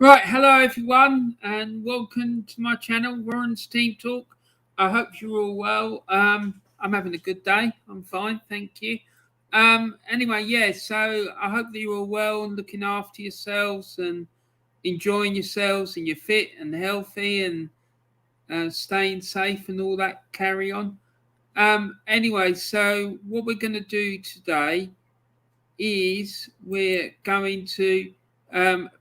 Right, hello everyone, and welcome to my channel, Warren's Team Talk. I hope you're all well. I'm having a good day. I'm fine, thank you. Anyway, yeah. So I hope that you're all well and looking after yourselves and enjoying yourselves, and you're fit and healthy and staying safe and all that carry on. Anyway, so what we're going to do today is we're going to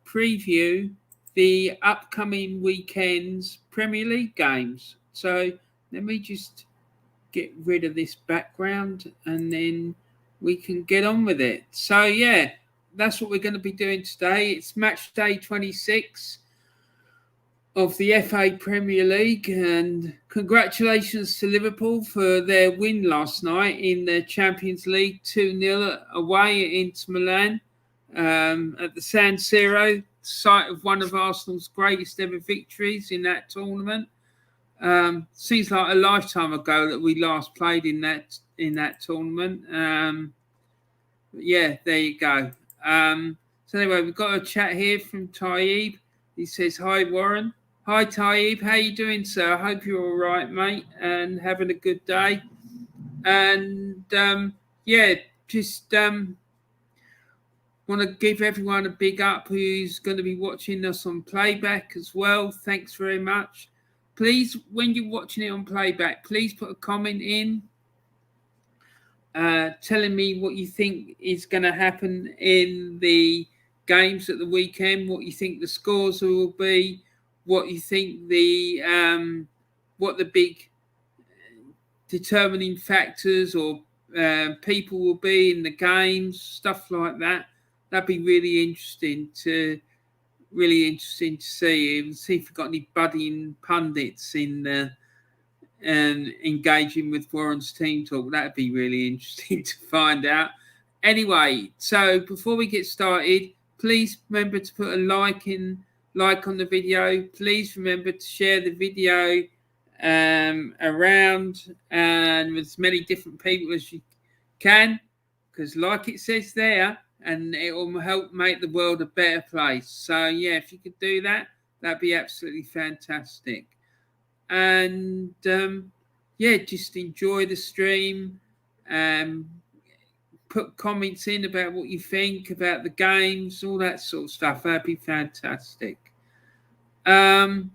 preview the upcoming weekend's Premier League games. So let me just get rid of this background and then we can get on with it. So, yeah, that's what we're going to be doing today. It's match day 26 of the FA Premier League, and congratulations to Liverpool for their win last night in the Champions League, 2-0 away at Inter Milan at the San Siro, site of one of Arsenal's greatest ever victories in that tournament. Seems like a lifetime ago that we last played in that tournament. Yeah, there you go. So anyway, we've got a chat here from Taib. He says, "Hi Warren." Hi Taib, how you doing, sir? I hope you're all right, mate, and having a good day. And yeah, just want to give everyone a big up who's going to be watching us on playback as well. Thanks very much. Please, when you're watching it on playback, please put a comment in telling me what you think is going to happen in the games at the weekend, what you think the scores will be, what you think what the big determining factors or people will be in the games, stuff like that. That'd be really interesting to see. And see if we've got any budding pundits in and engaging with Warren's Team Talk. That'd be really interesting to find out. Anyway, so before we get started, please remember to put a like on the video. Please remember to share the video around and with as many different people as you can, because like it says there, and it will help make the world a better place. So yeah, if you could do that, that'd be absolutely fantastic. And yeah, just enjoy the stream. Put comments in about what you think about the games, all that sort of stuff. That'd be fantastic. And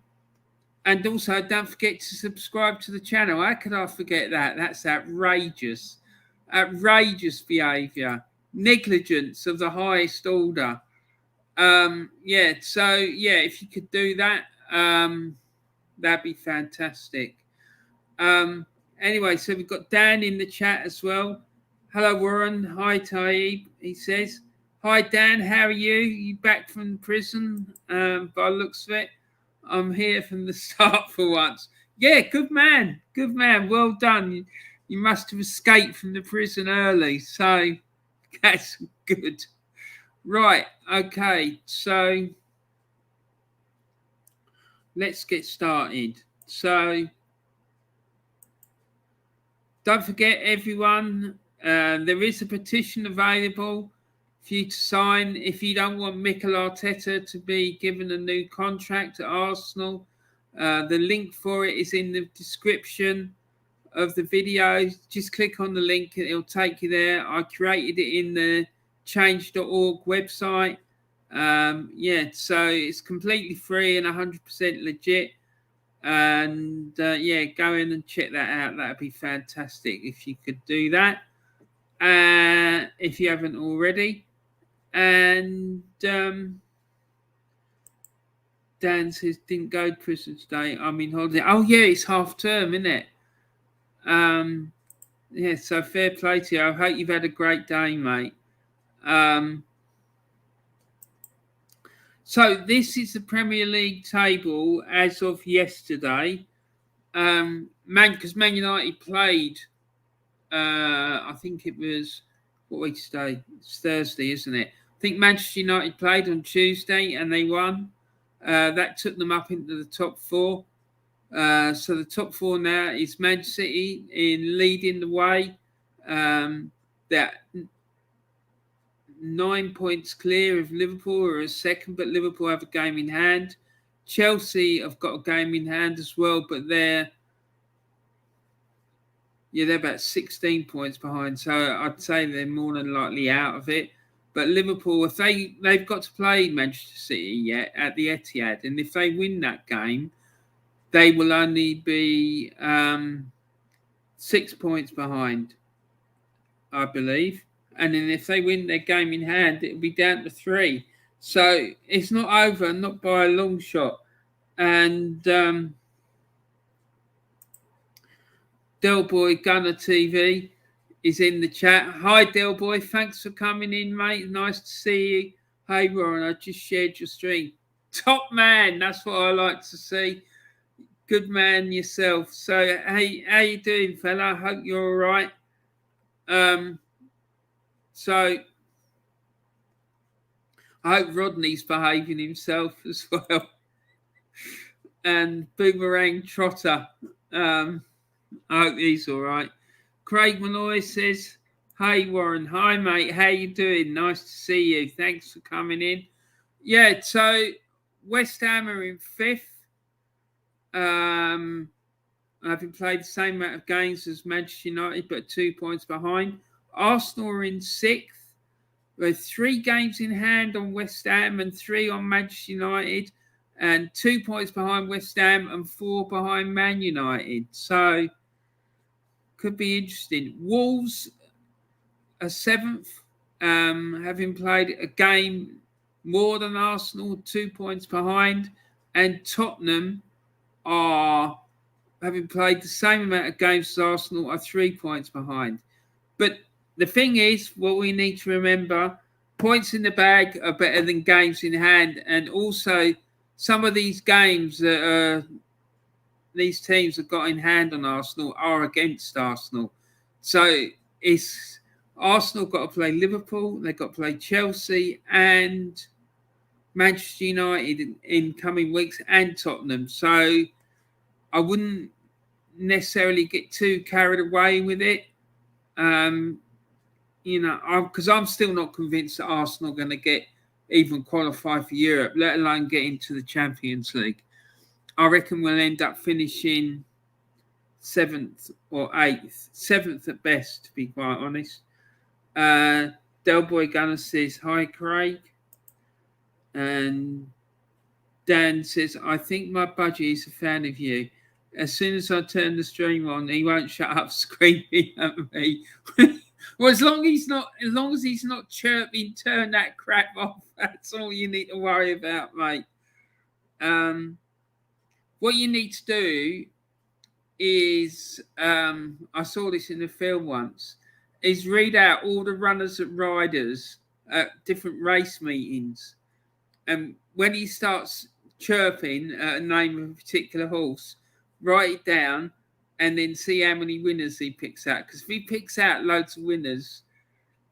also, don't forget to subscribe to the channel. How could I forget that? That's outrageous. Outrageous behaviour. Negligence of the highest order. Yeah, so, yeah, if you could do that, that'd be fantastic. Anyway, so we've got Dan in the chat as well. Hello, Warren. Hi, Taib. He says, "Hi, Dan. How are you? You back from prison?" By the looks of it, I'm here from the start for once. Yeah, good man. Good man. Well done. You must have escaped from the prison early. So that's good. Right. Okay. So let's get started. So don't forget, everyone, there is a petition available for you to sign if you don't want Mikel Arteta to be given a new contract at Arsenal. The link for it is in the description of the video. Just click on the link and it'll take you there. I created it in the change.org website. Yeah, so it's completely free and 100% legit. And yeah, go in and check that out. That'd be fantastic if you could do that, if you haven't already. And Dan says didn't go to prison today. I'm in holiday. Oh yeah, it's half term, isn't it? Yeah, so fair play to you. I hope you've had a great day, mate. So this is the Premier League table as of yesterday. Because Man United played, I think it was, what week today? It's Thursday, isn't it? I think Manchester United played on Tuesday and they won. That took them up into the top four. So the top four now is Man City in leading the way. That 9 points clear of Liverpool, who are second, but Liverpool have a game in hand. Chelsea have got a game in hand as well, but they're about 16 points behind. So I'd say they're more than likely out of it. But Liverpool, if they've got to play Manchester City yet at the Etihad, and if they win that game, they will only be 6 points behind, I believe. And then if they win their game in hand, it'll be down to 3. So it's not over, not by a long shot. And Delboy Gunner TV is in the chat. Hi, Delboy. Thanks for coming in, mate. Nice to see you. Hey, Warren, I just shared your stream. Top man. That's what I like to see. Good man yourself. So, hey, how you doing, fella? Hope you're all right. So, I hope Rodney's behaving himself as well. And Boomerang Trotter. I hope he's all right. Craig Malloy says, hey, Warren. Hi, mate. How you doing? Nice to see you. Thanks for coming in. Yeah, so West Ham are in 5th. Having played the same amount of games as Manchester United, but 2 points behind. Arsenal are in 6th. With 3 games in hand on West Ham and 3 on Manchester United, and 2 points behind West Ham and 4 behind Man United. So, could be interesting. Wolves are 7th, having played a game more than Arsenal, 2 points behind. And Tottenham are, having played the same amount of games as Arsenal, are 3 points behind. But the thing is, what we need to remember, points in the bag are better than games in hand. And also, some of these games that these teams have got in hand on Arsenal are against Arsenal. So it's Arsenal got to play Liverpool, they've got to play Chelsea and Manchester United in coming weeks, and Tottenham. So I wouldn't necessarily get too carried away with it. Because I'm still not convinced that Arsenal are going to even qualify for Europe, let alone get into the Champions League. I reckon we'll end up finishing 7th or 8th. 7th at best, to be quite honest. Delboy Gunner says, hi, Craig. And Dan says, I think my budgie is a fan of you. As soon as I turn the stream on, he won't shut up screaming at me. Well, as long as he's not chirping, turn that crap off. That's all you need to worry about, mate. What you need to do is, I saw this in the film once, is read out all the runners and riders at different race meetings. And when he starts chirping a name of a particular horse, write it down and then see how many winners he picks out. Because if he picks out loads of winners,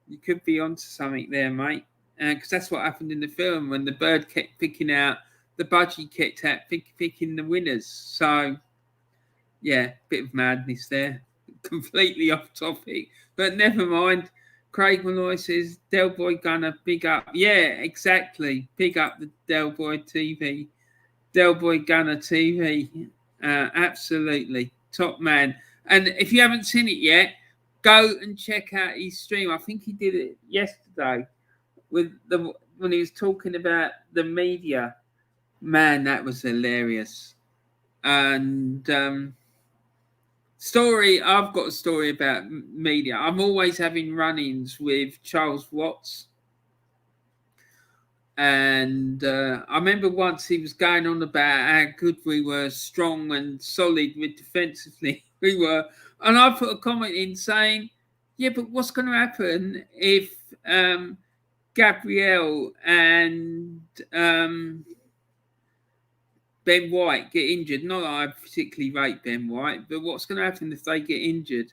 you could be onto something there, mate. Because that's what happened in the film when the bird kept picking out, the budgie kept out picking the winners. So, yeah, bit of madness there. Completely off topic. But never mind. Craig Malloy says, Delboy Gunner, big up. Yeah, exactly. Big up the Delboy TV. Delboy Gunner TV. Absolutely. Top man. And if you haven't seen it yet, go and check out his stream. I think he did it yesterday when he was talking about the media. Man, that was hilarious. And I've got a story about media. I'm always having run-ins with Charles Watts. And I remember once he was going on about how good we were, strong and solid with defensively we were. And I put a comment in saying, yeah, but what's going to happen if Gabriel and Ben White get injured? Not that I particularly rate Ben White, but what's going to happen if they get injured?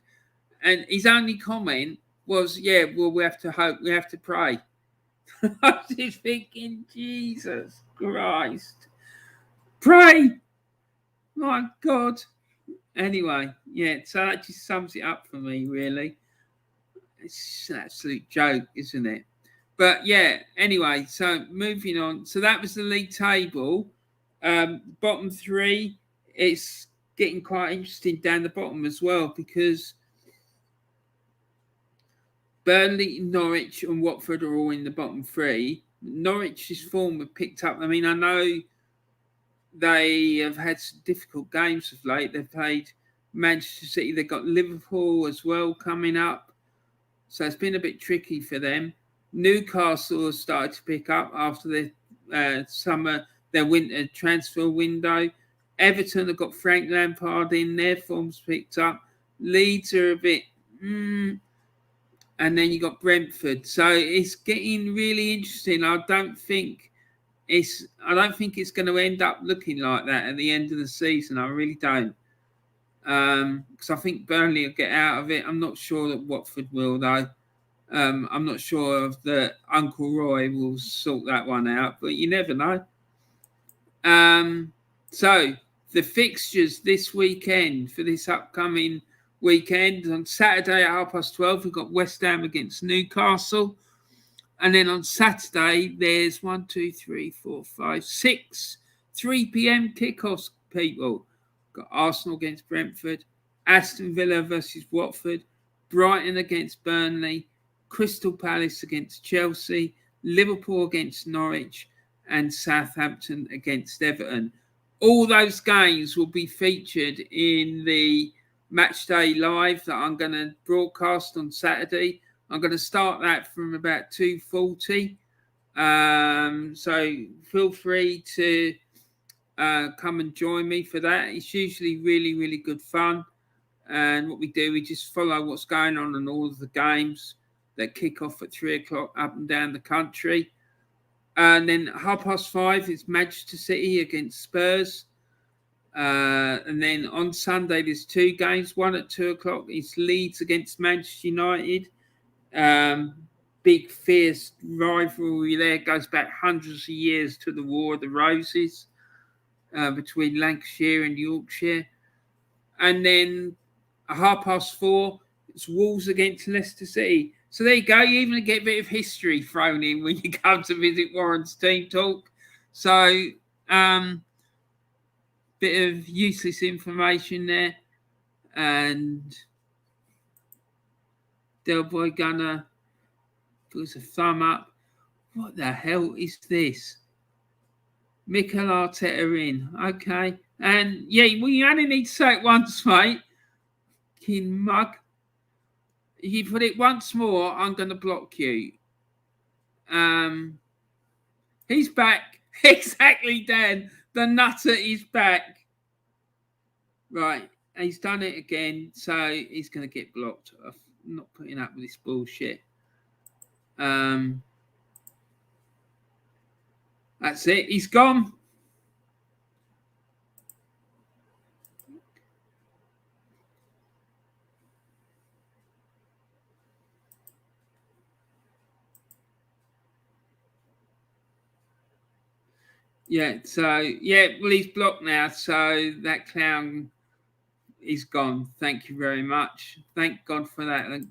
And his only comment was, yeah, well, we have to hope, we have to pray. I was just thinking, Jesus Christ. Pray! My God. Anyway, yeah, so that just sums it up for me, really. It's an absolute joke, isn't it? But yeah, anyway, so moving on. So that was the league table. Bottom three, it's getting quite interesting down the bottom as well, because Burnley, Norwich, and Watford are all in the bottom three. Norwich's form have picked up. I mean, I know they have had some difficult games of late. They've played Manchester City. They've got Liverpool as well coming up. So it's been a bit tricky for them. Newcastle has started to pick up after their winter transfer window. Everton have got Frank Lampard in. Their form's picked up. Leeds are a bit... and then you got Brentford. So it's getting really interesting. I don't think it's going to end up looking like that at the end of the season. I really don't. Because I think Burnley will get out of it. I'm not sure that Watford will, though. I'm not sure that Uncle Roy will sort that one out, but you never know. So the fixtures this weekend, for this upcoming weekend, on Saturday at 12:30, we've got West Ham against Newcastle. And then on Saturday, there's 6 3 p.m. kickoffs, people. Got Arsenal against Brentford, Aston Villa versus Watford, Brighton against Burnley, Crystal Palace against Chelsea, Liverpool against Norwich, and Southampton against Everton. All those games will be featured in the Matchday Live that I'm going to broadcast on Saturday. I'm going to start that from about 2:40. So feel free to come and join me for that. It's usually really, really good fun. And what we do, we just follow what's going on in all of the games that kick off at 3:00 up and down the country. And then 5:30 is Manchester City against Spurs. And then on Sunday, there's two games. One at 2:00 is Leeds against Manchester United. Big, fierce rivalry there. Goes back hundreds of years to the War of the Roses between Lancashire and Yorkshire. And then at 4:30, it's Wolves against Leicester City. So there you go. You even get a bit of history thrown in when you come to visit Warren's Team Talk. So, bit of useless information there. And Del Boy Gunner puts a thumb up. What the hell is this? Mikel Arteta in. Okay. And yeah, well, you only need to say it once, mate. King mug. If you put it once more, I'm going to block you. He's back. Exactly, Dan. The nutter is back. Right. He's done it again, so he's going to get blocked. I'm not putting up with this bullshit. That's it. He's gone. Yeah, so, well, he's blocked now, so that clown is gone. Thank you very much. Thank God for that.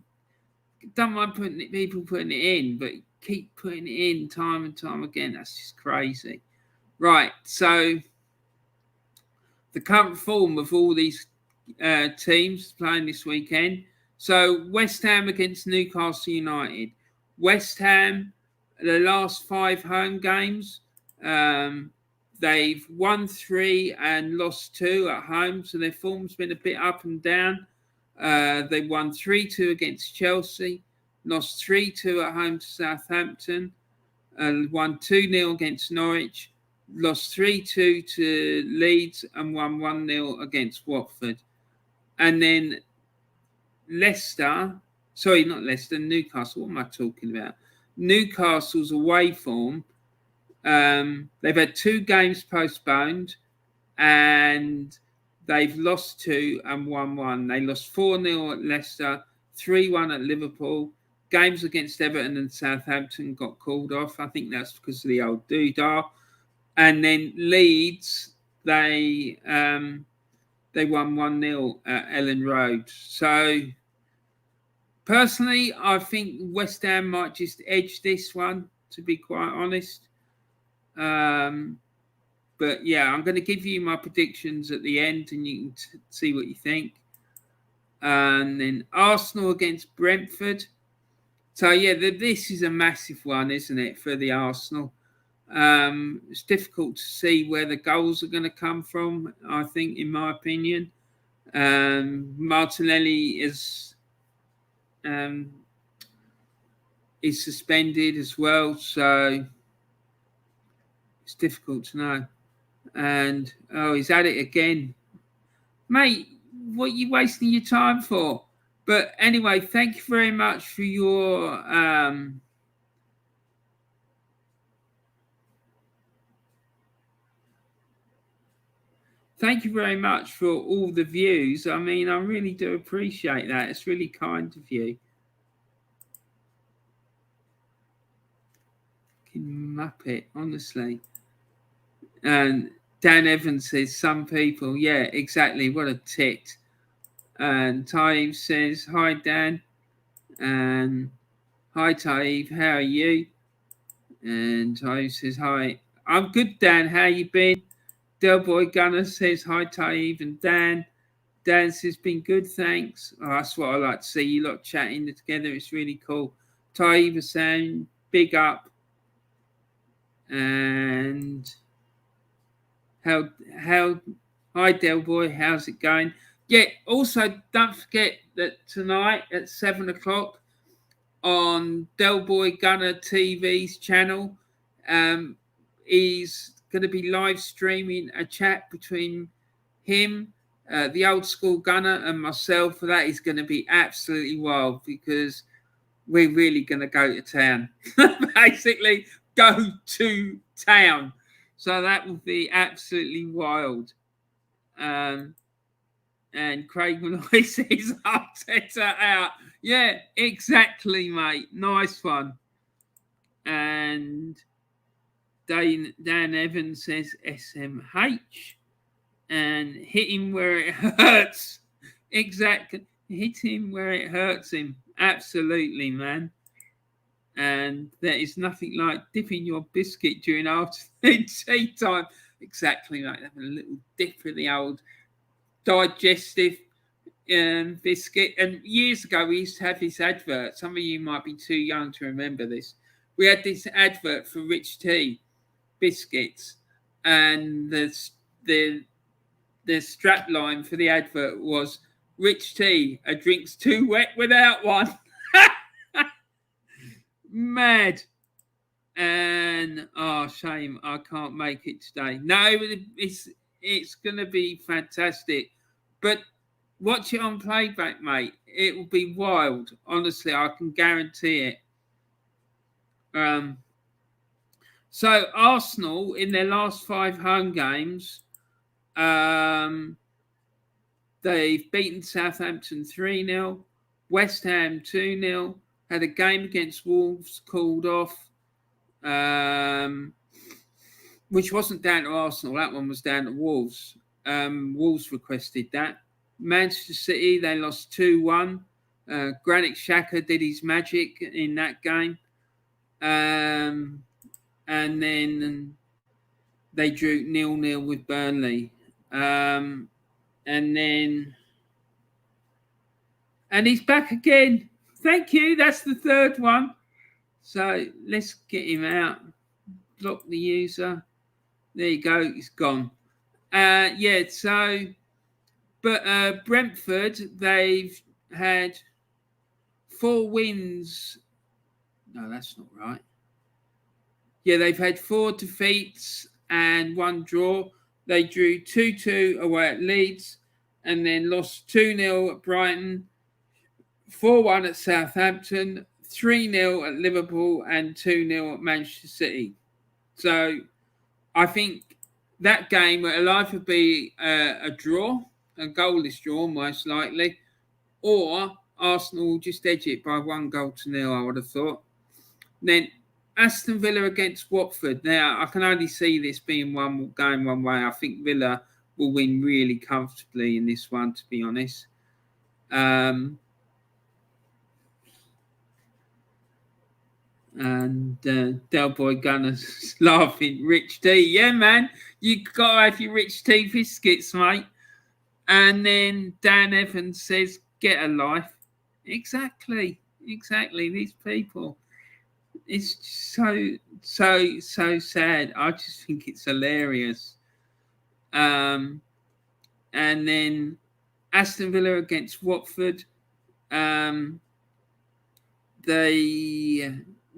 Don't mind people putting it in, but keep putting it in time and time again. That's just crazy. Right, so the current form of all these teams playing this weekend. So West Ham against Newcastle United. West Ham, the last 5 home games, they've won 3 and lost 2 at home. So their form's been a bit up and down. They won 3-2 against Chelsea, lost 3-2 at home to Southampton, won 2-0 against Norwich, lost 3-2 to Leeds, and won 1-0 against Watford. And then Newcastle. What am I talking about? Newcastle's away form. They've had 2 games postponed, and they've lost 2 and won 1. They lost 4-0 at Leicester, 3-1 at Liverpool. Games against Everton and Southampton got called off. I think that's because of the old doodah. And then Leeds, they won 1-0 at Ellen Road. So Personally, I think West Ham might just edge this one, to be quite honest. But yeah, I'm going to give you my predictions at the end, and you can see what you think. And then Arsenal against Brentford. So yeah, this is a massive one, isn't it, for the Arsenal? It's difficult to see where the goals are going to come from, I think, in my opinion. Martinelli is suspended as well, so it's difficult to know. And he's at it again, mate. What are you wasting your time for? But anyway, thank you very much for your thank you very much for all the views. I mean, I really do appreciate that. It's really kind of you. Muppet, honestly. And Dan Evans says, some people, yeah, exactly. What a tit. And Taib says, hi, Dan. And hi, Taib, how are you? And Taib says, hi. I'm good, Dan. How you been? Del Boy Gunner says, hi, Taib and Dan. Dan says, been good, thanks. Oh, that's what I like to see. You lot chatting together. It's really cool. Taib is saying, big up. And how hi Del Boy, how's it going? Yeah, also don't forget that tonight at 7:00 on Del Boy Gunner TV's channel, he's going to be live streaming a chat between him, the old school Gunner, and myself. That is going to be absolutely wild because we're really going to go to town. Basically, go to town. So that will be absolutely wild. And Craig Malloy says Arteta out. Yeah, exactly, mate. Nice one. And Dan Evans says SMH. And hit him where it hurts. Exactly. Hit him where it hurts him. Absolutely, man. And there is nothing like dipping your biscuit during afternoon tea time. Exactly, like having a little dip of the old digestive biscuit. And years ago, we used to have this advert. Some of you might be too young to remember this. We had this advert for Rich Tea biscuits, and the strap line for the advert was Rich Tea, a drink's too wet without one. Mad. And shame I can't make it today. No, it's gonna be fantastic. But watch it on playback, mate. It will be wild. Honestly, I can guarantee it. So Arsenal in their last 5 home games, they've beaten Southampton 3-0, West Ham 2-0, had a game against Wolves called off, which wasn't down to Arsenal. That one was down to Wolves. Wolves requested that. Manchester City, they lost 2-1. Granit Xhaka did his magic in that game. And then they drew 0-0 with Burnley. And he's back again. Thank you. That's the third one. So let's get him out. Block the user. There you go. He's gone. But Brentford, they've had 4 wins. No, that's not right. Yeah, they've had 4 defeats and 1 draw. They drew 2-2 away at Leeds and then lost 2-0 at Brighton, 4-1 at Southampton, 3-0 at Liverpool and 2-0 at Manchester City. So I think that game will either be a draw, a goalless draw most likely, or Arsenal will just edge it by 1-0, I would have thought. Then Aston Villa against Watford. Now, I can only see this being going one way. I think Villa will win really comfortably in this one, to be honest. And Del Boy Gunner's laughing. Rich T, yeah, man, you gotta have your Rich T biscuits, mate. And then Dan Evans says, "Get a life." Exactly. These people. It's so sad. I just think it's hilarious. And then Aston Villa against Watford. Um,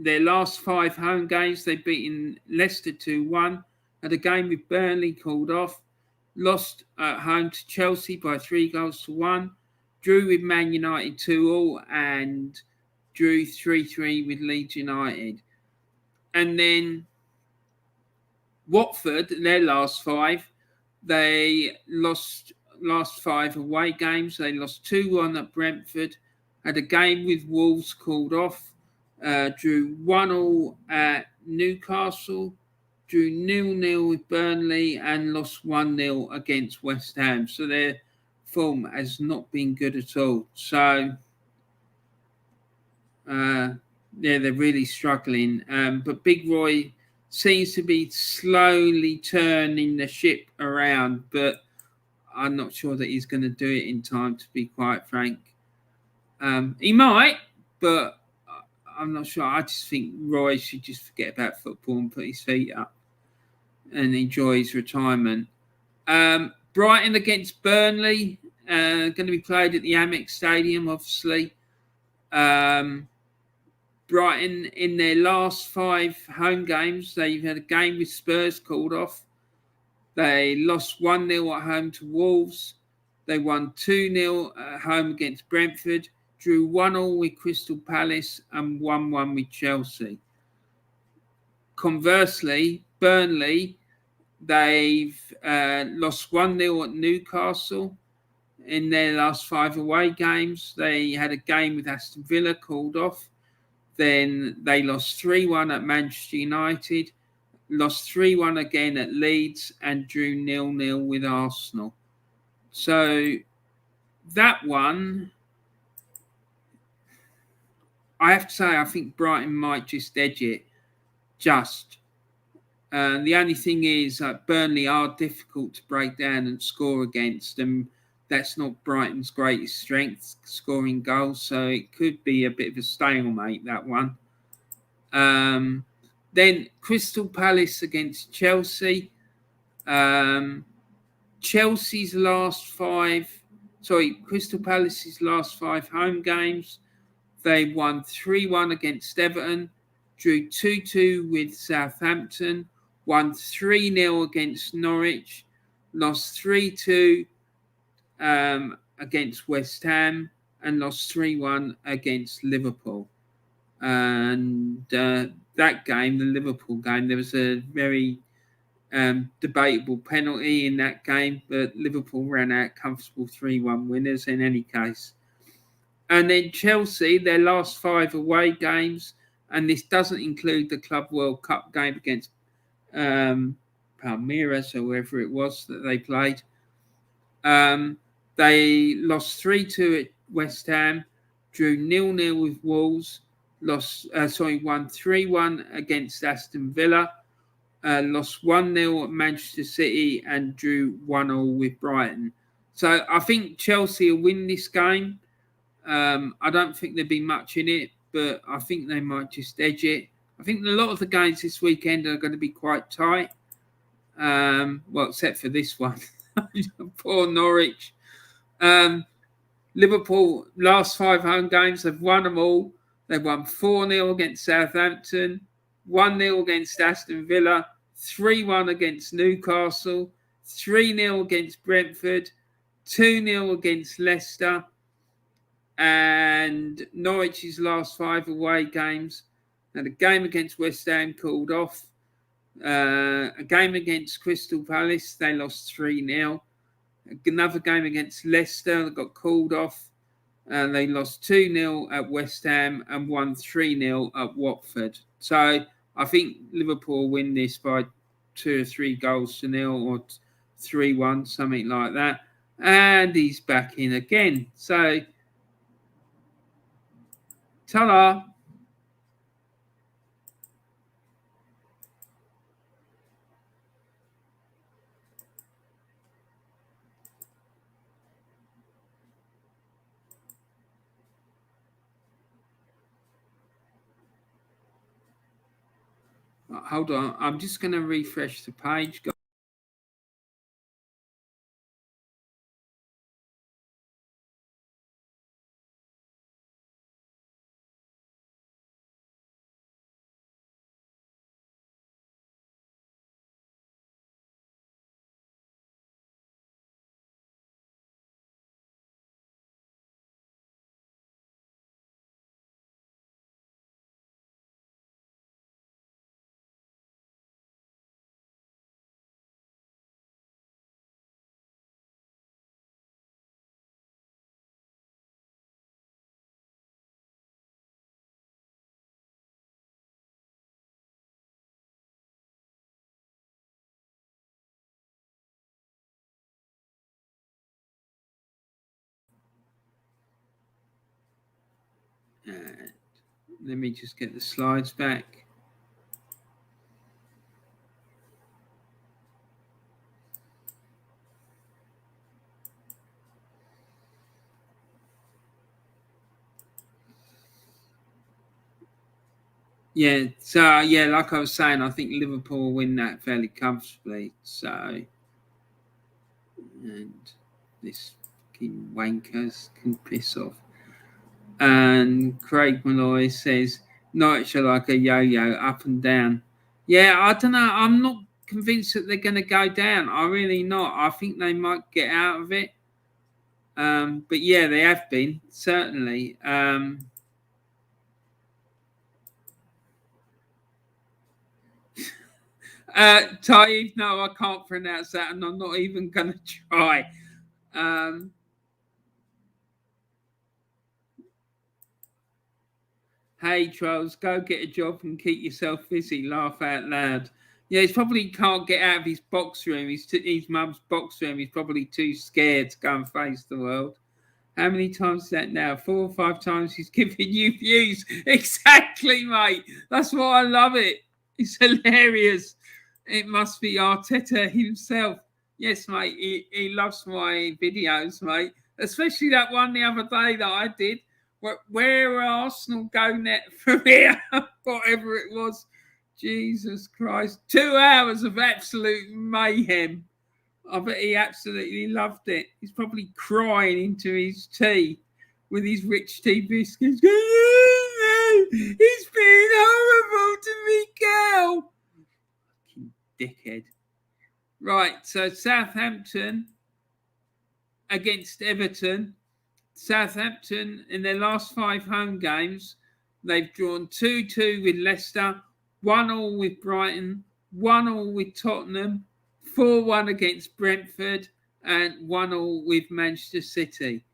their last 5 home games, they've beaten Leicester 2-1, had a game with Burnley called off, lost at home to Chelsea by 3-1, drew with Man United 2-2, and drew 3-3 with Leeds United. And then Watford, their last 5, they lost last 5 away games. They lost 2-1 at Brentford, had a game with Wolves called off, drew 1-1 at Newcastle, drew 0-0 with Burnley, and lost 1-0 against West Ham. So their form has not been good at all. So, they're really struggling. But Big Roy seems to be slowly turning the ship around, but I'm not sure that he's going to do it in time, to be quite frank. He might, but I'm not sure. I just think Roy should just forget about football and put his feet up and enjoy his retirement. Brighton against Burnley, going to be played at the Amex Stadium, obviously. Brighton, in their last 5 home games, they've had a game with Spurs called off. They lost 1-0 at home to Wolves. They won 2-0 at home against Brentford, drew 1-1 with Crystal Palace, and 1-1 with Chelsea. Conversely, Burnley, they've lost 1-0 at Newcastle. In their last 5 away games, they had a game with Aston Villa called off. Then they lost 3-1 at Manchester United, lost 3-1 again at Leeds, and drew 0-0 with Arsenal. So that one, I have to say, I think Brighton might just edge it. The only thing is Burnley are difficult to break down and score against, and that's not Brighton's greatest strength, scoring goals. So it could be a bit of a stalemate, that one. Then Crystal Palace against Chelsea. Crystal Palace's last 5 home games, they won 3-1 against Everton, drew 2-2 with Southampton, won 3-0 against Norwich, lost 3-2 against West Ham, and lost 3-1 against Liverpool. And that game, the Liverpool game, there was a very debatable penalty in that game, but Liverpool ran out comfortable 3-1 winners in any case. And then Chelsea, their last 5 away games, and this doesn't include the Club World Cup game against Palmeiras or whoever it was that they played. They lost 3-2 at West Ham, drew 0-0 with Wolves, won 3-1 against Aston Villa, lost 1-0 at Manchester City, and drew 1-1 with Brighton. So I think Chelsea will win this game. I don't think there'll be much in it, but I think they might just edge it. I think a lot of the games this weekend are going to be quite tight. Except for this one. Poor Norwich. Liverpool, last 5 home games, they've won them all. They won 4-0 against Southampton, 1-0 against Aston Villa, 3-1 against Newcastle, 3-0 against Brentford, 2-0 against Leicester, and Norwich's last 5 away games. And a game against West Ham called off. A game against Crystal Palace, they lost 3-0. Another game against Leicester that got called off. They lost 2-0 at West Ham and won 3-0 at Watford. So I think Liverpool win this by 2 or 3 goals to nil, or 3-1, something like that. And he's back in again. So, ta-da. Hold on, I'm just going to refresh the page. Let me just get the slides back. Yeah, so yeah, like I was saying, I think Liverpool will win that fairly comfortably. So, and this fucking wankers can piss off. And Craig Malloy says Norwich are like a yo-yo, up and down. Yeah, I don't know. I'm not convinced that they're going to go down. I really not. I think they might get out of it. But yeah, they have been certainly. Taib, no, I can't pronounce that, and I'm not even going to try. Hey, trolls, go get a job and keep yourself busy. Laugh out loud. Yeah, he probably can't get out of his box room. His mum's box room. He's probably too scared to go and face the world. How many times is that now? 4 or 5 times he's giving you views. Exactly, mate. That's why I love it. It's hilarious. It must be Arteta himself. Yes, mate. He loves my videos, mate. Especially that one the other day that I did. Where Arsenal go net from here? Whatever it was. Jesus Christ. 2 hours of absolute mayhem. I bet he absolutely loved it. He's probably crying into his tea with his rich tea biscuits. He's been horrible to Mikel. Fucking dickhead. Right, so Southampton against Everton. Southampton, in their last 5 home games, they've drawn 2-2 with Leicester, 1-1 with Brighton, 1-1 with Tottenham, 4-1 against Brentford, and 1-1 with Manchester City.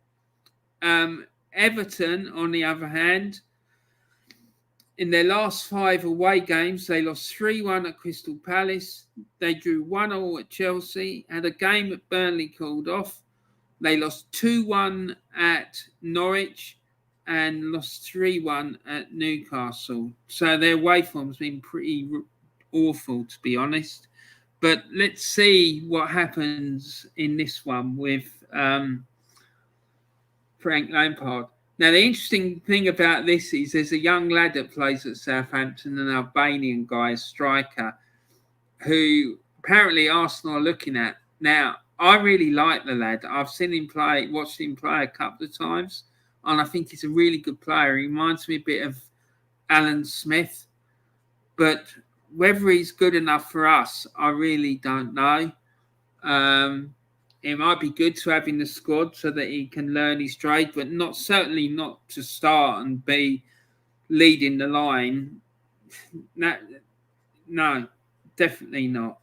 Everton, on the other hand, in their last 5 away games, they lost 3-1 at Crystal Palace. They drew 1-1 at Chelsea, had a game at Burnley called off. They lost 2-1 at Norwich and lost 3-1 at Newcastle. So their away form's been pretty awful, to be honest. But let's see what happens in this one with Frank Lampard. Now, the interesting thing about this is there's a young lad that plays at Southampton, an Albanian guy, a striker, who apparently Arsenal are looking at. Now, I really like the lad. I've seen him play, watched him play a couple of times, and I think he's a really good player. He reminds me a bit of Alan Smith, but whether he's good enough for us, I really don't know. It might be good to have in the squad so that he can learn his trade, but certainly not to start and be leading the line. No, definitely not.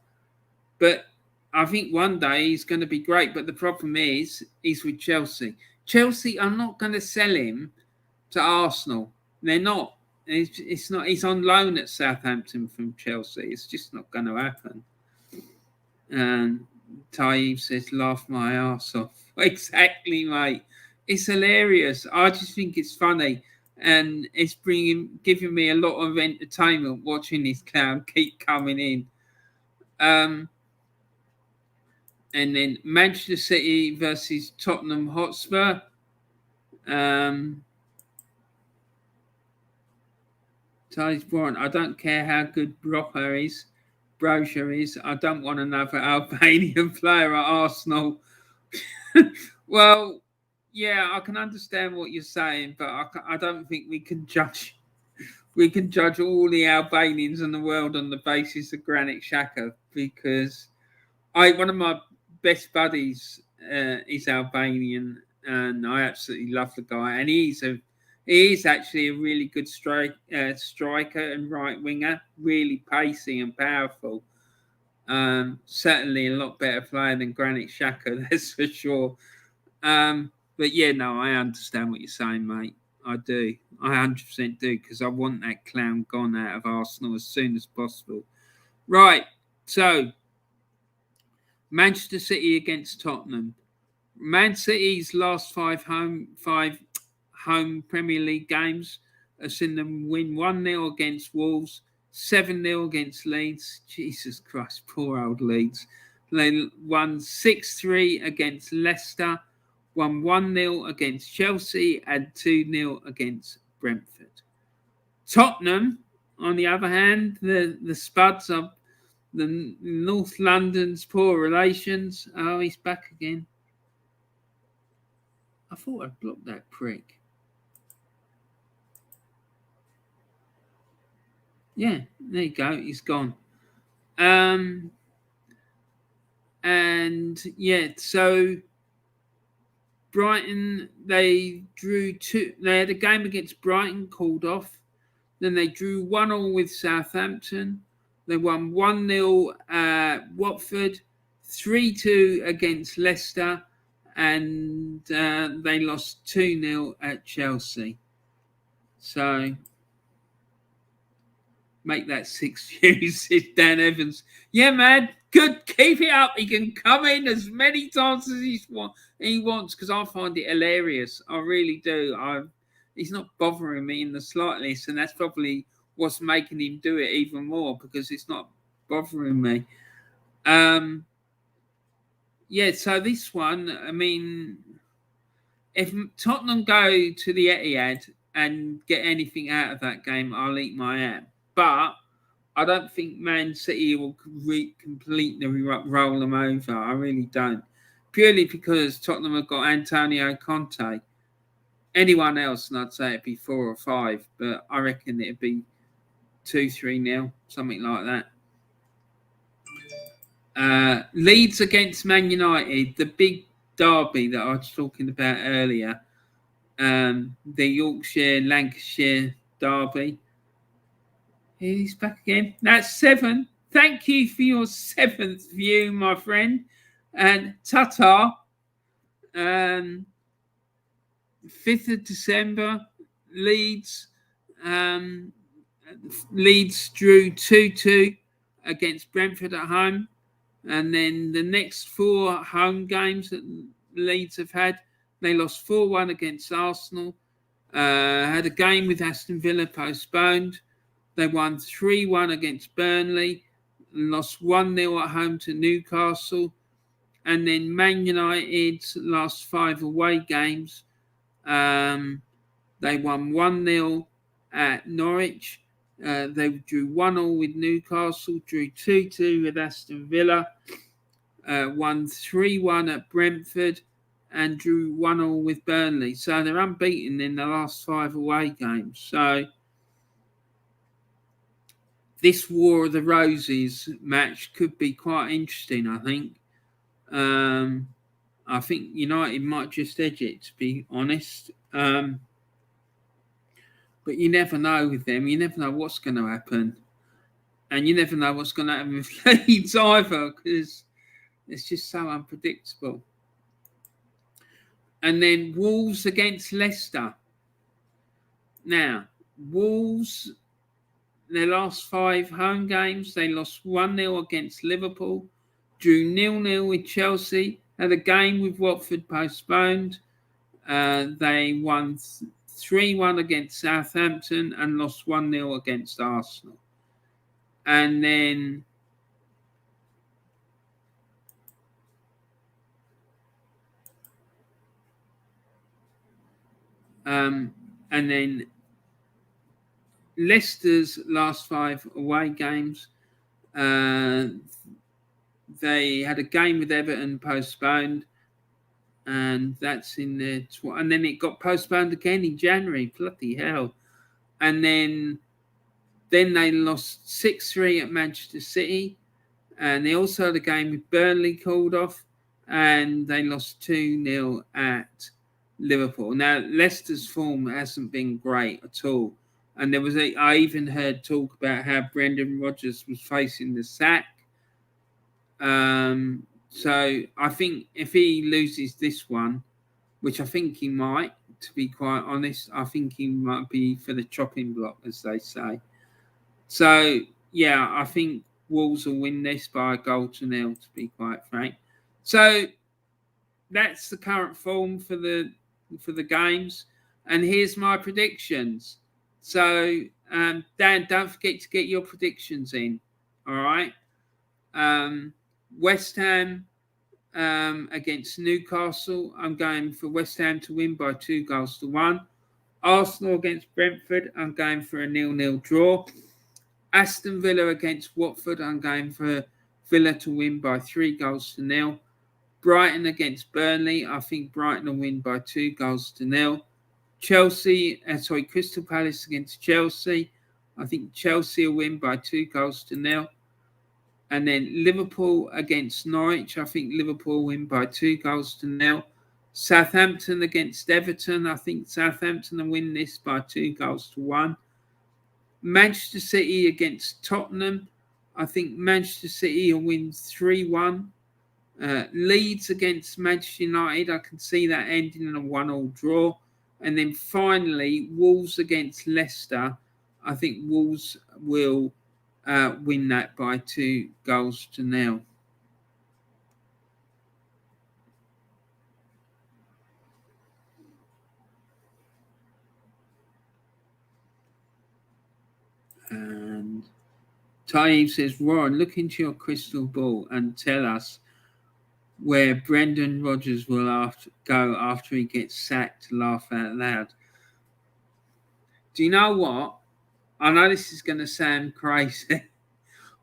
But I think one day he's going to be great. But the problem is he's with Chelsea. Chelsea are not going to sell him to Arsenal. They're not. It's not. He's on loan at Southampton from Chelsea. It's just not going to happen. And Taib says, laugh my ass off. Exactly, mate. It's hilarious. I just think it's funny. And it's giving me a lot of entertainment watching this clown keep coming in. And then Manchester City versus Tottenham Hotspur. Tony's Warren. I don't care how good Brochure is. I don't want another Albanian player at Arsenal. Well, yeah, I can understand what you're saying, but I don't think we can judge. We can judge all the Albanians in the world on the basis of Granit Xhaka, because one of my best buddies is Albanian, and I absolutely love the guy. And he is actually a really good striker and right winger, really pacey and powerful. Certainly a lot better player than Granit Xhaka, that's for sure. But yeah, no, I understand what you're saying, mate. I do. I 100% do, because I want that clown gone out of Arsenal as soon as possible. Right, so Manchester City against Tottenham. Man City's last five home Premier League games have seen them win 1-0 against Wolves, 7-0 against Leeds. Jesus Christ, poor old Leeds. They won 6-3 against Leicester, won 1-0 against Chelsea, and 2-0 against Brentford. Tottenham, on the other hand, the Spuds of the North London's poor relations. Oh, he's back again. I thought I'd blocked that prick. Yeah, there you go. He's gone. And yeah, so Brighton, they drew two. They had a game against Brighton called off. Then they drew 1-1 with Southampton. They won 1-0 at Watford, 3-2 against Leicester, and they lost 2-0 at Chelsea. So make that 6 views, Dan Evans. Yeah, man, good. Keep it up. He can come in as many times as he wants, because I find it hilarious. I really do. He's not bothering me in the slightest, and that's probably what's making him do it even more, because it's not bothering me. Yeah, so this one, I mean, if Tottenham go to the Etihad and get anything out of that game, I'll eat my hat. But I don't think Man City will completely roll them over. I really don't. Purely because Tottenham have got Antonio Conte. Anyone else, and I'd say it'd be 4 or 5, but I reckon it'd be 2-3-0, something like that. Leeds against Man United, the big derby that I was talking about earlier, the Yorkshire-Lancashire derby. He's back again. That's 7. Thank you for your 7th view, my friend. And Tatar, 5th of December, Leeds. Leeds drew 2-2 against Brentford at home. And then the next 4 home games that Leeds have had, they lost 4-1 against Arsenal. Had a game with Aston Villa postponed. They won 3-1 against Burnley, lost 1-0 at home to Newcastle. And then Man United's last 5 away games, they won 1-0 at Norwich. They drew 1-1 with Newcastle, drew 2-2 with Aston Villa, won 3-1 at Brentford, and drew 1-1 with Burnley. So they're unbeaten in the last 5 away games. So this War of the Roses match could be quite interesting, I think. I think United might just edge it, to be honest. But you never know with them. You never know what's going to happen. And you never know what's going to happen with Leeds either, because it's just so unpredictable. And then Wolves against Leicester. Now, Wolves, their last 5 home games, they lost 1-0 against Liverpool, drew 0-0 with Chelsea, had a game with Watford postponed. They won 3-1 against Southampton and lost 1-0 against Arsenal. And then Leicester's last 5 away games. They had a game with Everton postponed, and that's in there. And then it got postponed again in January. Bloody hell! And then they lost 6-3 at Manchester City, and they also had a game with Burnley called off, and they lost 2-0 at Liverpool. Now Leicester's form hasn't been great at all, and I even heard talk about how Brendan Rodgers was facing the sack. So I think if he loses this one, which I think he might, to be quite honest, I think he might be for the chopping block, as they say. So yeah, I think Wolves will win this by a 1-0, to be quite frank. So that's the current form for the games, and here's my predictions. So Dan, don't forget to get your predictions in. All right. West Ham against Newcastle. I'm going for West Ham to win by 2-1. Arsenal against Brentford. I'm going for a 0-0 draw. Aston Villa against Watford. I'm going for Villa to win by 3-0. Brighton against Burnley. I think Brighton will win by 2-0. Crystal Palace against Chelsea. I think Chelsea will win by 2-0. And then Liverpool against Norwich. I think Liverpool will win by 2-0. Southampton against Everton. I think Southampton will win this by 2-1. Manchester City against Tottenham. I think Manchester City will win 3-1. Leeds against Manchester United. I can see that ending in a 1-1 draw. And then finally, Wolves against Leicester. I think Wolves will win that by 2-0. And Taib says, Warren, look into your crystal ball and tell us where Brendan Rodgers will go after he gets sacked. Laugh out loud. Do you know what? I know this is going to sound crazy,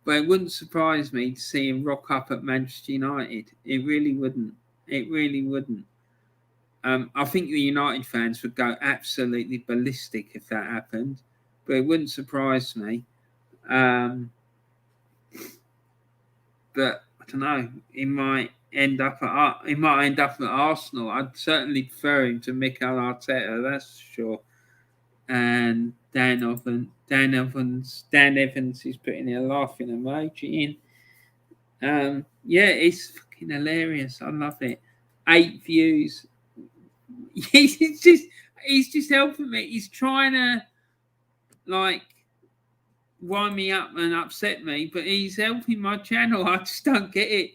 but it wouldn't surprise me to see him rock up at Manchester United. It really wouldn't. It really wouldn't. I think the United fans would go absolutely ballistic if that happened, but it wouldn't surprise me. But I don't know. He might end up at Arsenal. I'd certainly prefer him to Mikel Arteta, that's for sure. And Dan Evans is putting a laughing emoji in. Yeah, it's fucking hilarious. I love it. 8 views. He's just helping me. He's trying to wind me up and upset me, but he's helping my channel. I just don't get it.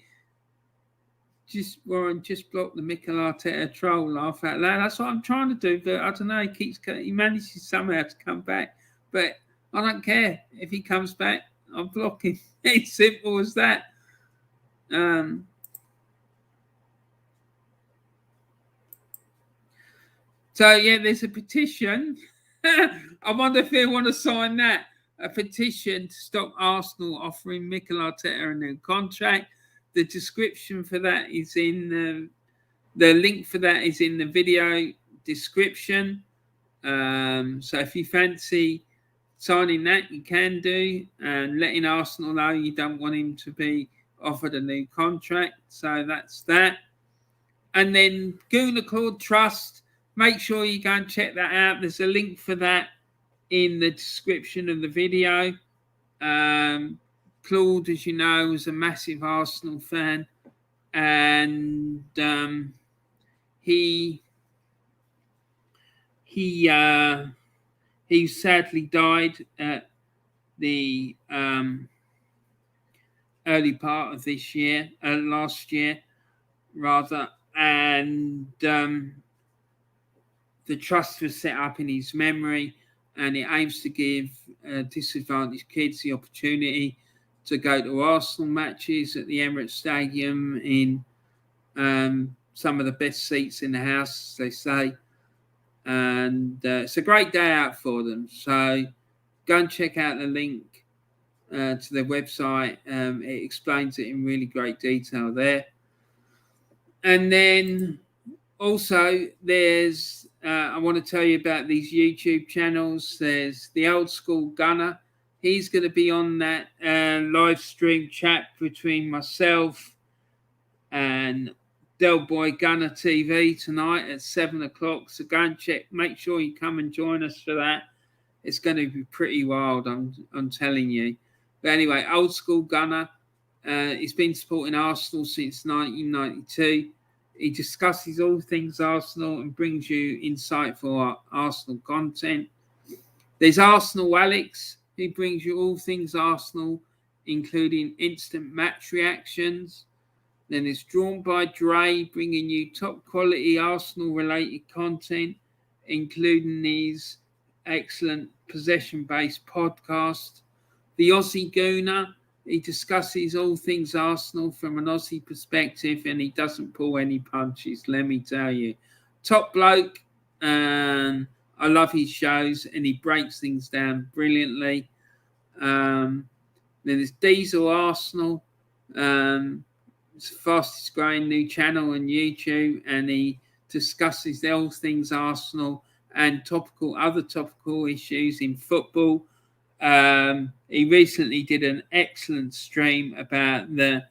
Warren, just block the Mikel Arteta troll, laugh out loud. That's what I'm trying to do, but I don't know. He manages somehow to come back, but I don't care if he comes back. I'm blocking. It's simple as that. So yeah, there's a petition. I wonder if they want to sign that. A petition to stop Arsenal offering Mikel Arteta a new contract. The description for that is in the link for that is in the video description. So if you fancy signing that, you can do, and letting Arsenal know you don't want him to be offered a new contract. So that's that. And then Google Claude Trust. Make sure you go and check that out. There's a link for that in the description of the video. Claude, as you know, was a massive Arsenal fan, and he sadly died at the early part of last year, rather, and the trust was set up in his memory, and it aims to give disadvantaged kids the opportunity to go to Arsenal matches at the Emirates Stadium in some of the best seats in the house, as they say. And it's a great day out for them. So Go and check out the link to their website. It explains it in really great detail there. And then also there's, I want to tell you about these YouTube channels. There's the Old School Gunner. He's going to be on that live stream chat between myself and Del Boy Gunner TV tonight at 7 o'clock. So go and check. Make sure you come and join us for that. It's going to be pretty wild, I'm telling you. But anyway, Old School Gunner. He's been supporting Arsenal since 1992. He discusses all things Arsenal and brings you insightful Arsenal content. There's Arsenal Alex, who brings you all things Arsenal, including instant match reactions. Then it's Drawn by Dre, bringing you top quality Arsenal-related content, including these excellent possession-based podcasts. The Aussie Gooner, he discusses all things Arsenal from an Aussie perspective, and he doesn't pull any punches, let me tell you. Top bloke, and I love his shows, and he breaks things down brilliantly. Then there's Diesel Arsenal. It's the fastest growing new channel on YouTube, and he discusses all things Arsenal and other topical issues in football. He recently did an excellent stream about the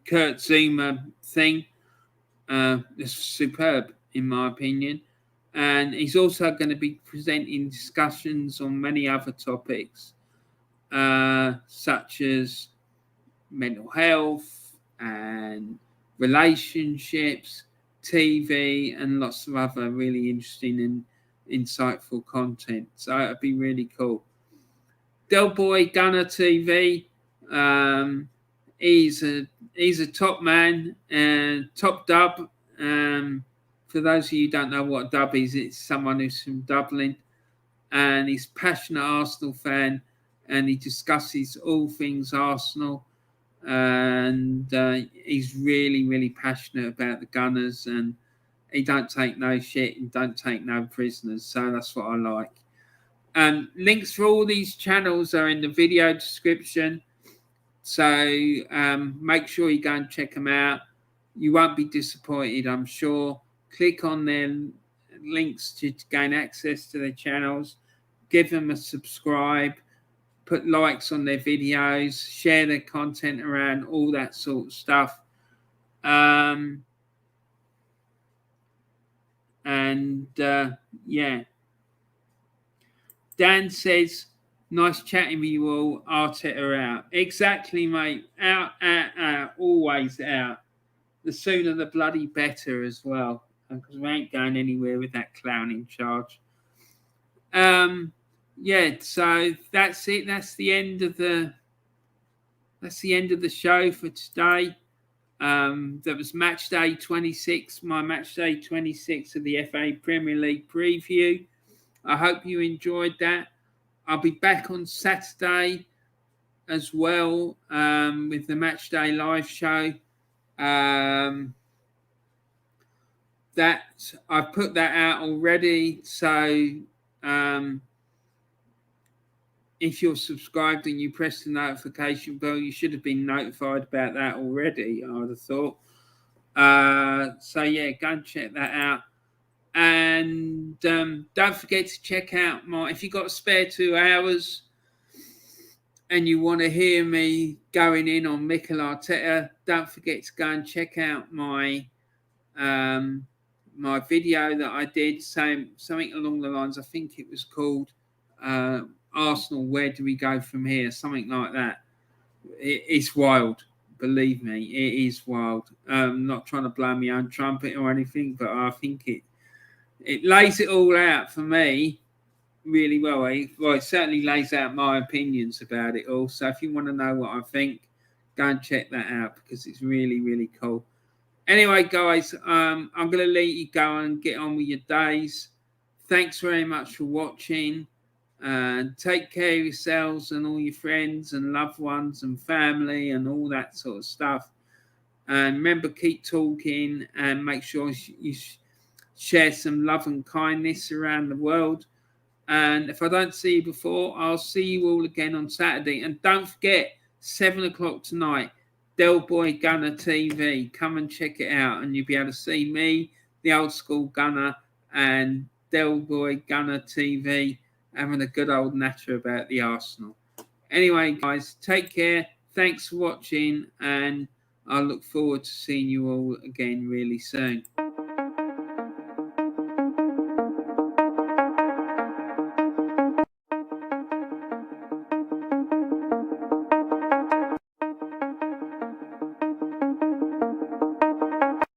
Kurt Zuma thing. It's superb, in my opinion. And he's also going to be presenting discussions on many other topics, such as mental health and relationships, TV, and lots of other really interesting and insightful content. So it'd be really cool. Del Boy Gunner TV. He's a top man and top dub. For those of you who don't know what a dub is, it's someone who's from Dublin, and he's a passionate Arsenal fan, and he discusses all things Arsenal, and he's really, really passionate about the Gunners, and he don't take no shit and don't take no prisoners. So that's what I like. Links for all these channels are in the video description. So make sure you go and check them out. You won't be disappointed, I'm sure. Click on their links to gain access to their channels. Give them a subscribe. Put likes on their videos. Share their content around, all that sort of stuff. Yeah. Dan says, nice chatting with you all. Arteta out. Exactly, mate. Out. Always out. The sooner the bloody better as well, because we ain't going anywhere with that clown in charge. Yeah, so that's it. That's the end of the show for today. That was match day 26, my match day 26 of the FA Premier League preview. I hope you enjoyed that. I'll be back on Saturday as well with the match day live show. That I've put that out already. So if you're subscribed and you press the notification bell, you should have been notified about that already, I would have thought. So yeah, go and check that out. And don't forget to check out if you've got a spare 2 hours and you want to hear me going in on Mikel Arteta, don't forget to go and check out my my video that I did, saying something along the lines, I think it was called Arsenal, where do we go from here? Something like that. It's wild. Believe me, it is wild. I'm not trying to blow my own trumpet or anything, but I think it lays it all out for me really well. It certainly lays out my opinions about it all. So if you want to know what I think, go and check that out, because it's really, really cool. Anyway, guys, I'm going to let you go and get on with your days. Thanks very much for watching. Take care of yourselves and all your friends and loved ones and family and all that sort of stuff. And remember, keep talking and make sure you share some love and kindness around the world. And if I don't see you before, I'll see you all again on Saturday. And don't forget, 7 o'clock tonight, Del Boy Gunner TV. Come and check it out, and you'll be able to see me, the old school Gunner, and Del Boy Gunner TV having a good old natter about the Arsenal. Anyway, guys, take care. Thanks for watching, and I look forward to seeing you all again really soon.